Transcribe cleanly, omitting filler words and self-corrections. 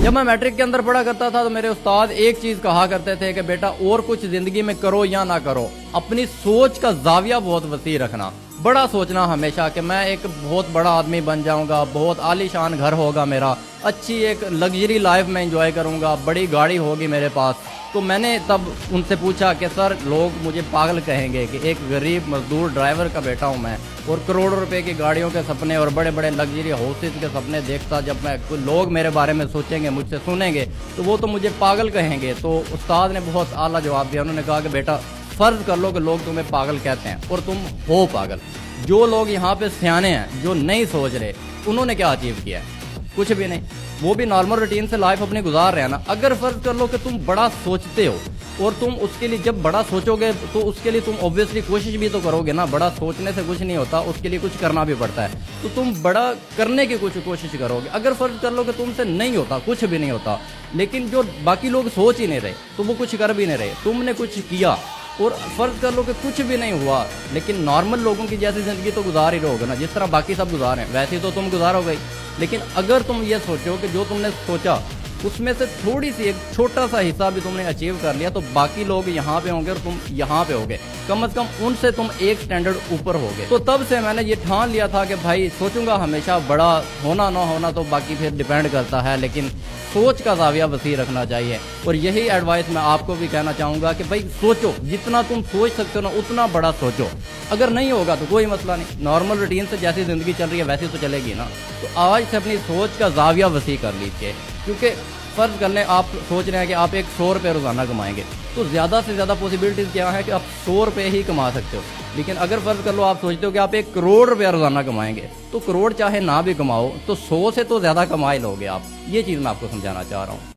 जब मैं मैट्रिक के अंदर पढ़ा करता था तो मेरे उस्ताद एक चीज कहा करते थे कि बेटा और कुछ जिंदगी में करो या ना करो, अपनी सोच का जाविया बहुत वसी रखना। बड़ा सोचना हमेशा कि मैं एक बहुत बड़ा आदमी बन जाऊंगा, बहुत आलीशान घर होगा मेरा, अच्छी एक लग्जरी लाइफ में एंजॉय करूंगा, बड़ी गाड़ी होगी मेरे पास। तो मैंने तब उनसे पूछा कि सर लोग मुझे पागल कहेंगे कि एक गरीब मजदूर ड्राइवर का बेटा हूं मैं, और करोड़ों रुपए की गाड़ियों के सपने और बड़े बड़े लग्जरी हाउसेज के सपने देखता जब मैं, लोग मेरे बारे में सोचेंगे, मुझसे सुनेंगे तो वो तो मुझे पागल कहेंगे। तो उस्ताद ने बहुत आला जवाब दिया। उन्होंने कहा कि बेटा फर्ज कर लो कि लोग तुम्हें पागल कहते हैं और तुम हो पागल। जो लोग यहाँ पे सियाने हैं, जो नहीं सोच रहे, उन्होंने क्या अचीव किया है? कुछ भी नहीं। वो भी नॉर्मल रूटीन से लाइफ अपनी गुजार रहे हैं ना। अगर फर्ज कर लो कि तुम बड़ा सोचते हो और तुम उसके लिए जब बड़ा सोचोगे तो उसके लिए तुम ऑब्वियसली कोशिश भी तो करोगे ना। बड़ा सोचने से कुछ नहीं होता, उसके लिए कुछ करना भी पड़ता है। तो तुम बड़ा करने की कुछ कोशिश करोगे। अगर फर्ज कर लो कि तुमसे नहीं होता, कुछ भी नहीं होता, लेकिन जो बाकी लोग सोच ही नहीं रहे तो वो कुछ कर भी नहीं रहे, तुमने कुछ किया और फर्ज कर लो कि कुछ भी नहीं हुआ, लेकिन नॉर्मल लोगों की जैसी जिंदगी तो गुजार ही रहोगे ना, जिस तरह बाकी सब गुजारे वैसे तो तुम गुजारोगे। लेकिन अगर तुम ये सोचो कि जो तुमने सोचा उसमें से थोड़ी सी एक छोटा सा हिस्सा भी तुमने अचीव कर लिया तो बाकी लोग यहाँ पे होंगे और तुम यहाँ पे होगे, कम से कम उनसे तुम एक स्टैंडर्ड ऊपर होगे। तो तब से मैंने ये ठान लिया था कि भाई सोचूंगा हमेशा, बड़ा होना ना होना तो बाकी फिर डिपेंड करता है, लेकिन सोच का जाविया वसी रखना चाहिए। और यही एडवाइस मैं आपको भी कहना चाहूंगा कि भाई सोचो, जितना तुम सोच सकते हो ना उतना बड़ा सोचो। अगर नहीं होगा तो कोई मसला नहीं, नॉर्मल रूटीन से जैसी जिंदगी चल रही है वैसी तो चलेगी ना। तो आज से अपनी सोच का जाविया वसी कर लीजिए, क्योंकि फर्ज कर लें आप सोच रहे हैं कि आप एक 100 रुपये रोजाना कमाएंगे, तो ज़्यादा से ज़्यादा पॉसिबिलिटीज़ क्या है कि आप 100 रुपये ही कमा सकते हो। लेकिन अगर फर्ज कर लो आप सोचते हो कि आप 1 करोड़ रुपया रोजाना कमाएंगे, तो करोड़ चाहे ना भी कमाओ तो 100 से तो ज़्यादा कमा ही लोगे आप। ये चीज़ मैं आपको समझाना चाह रहा हूँ।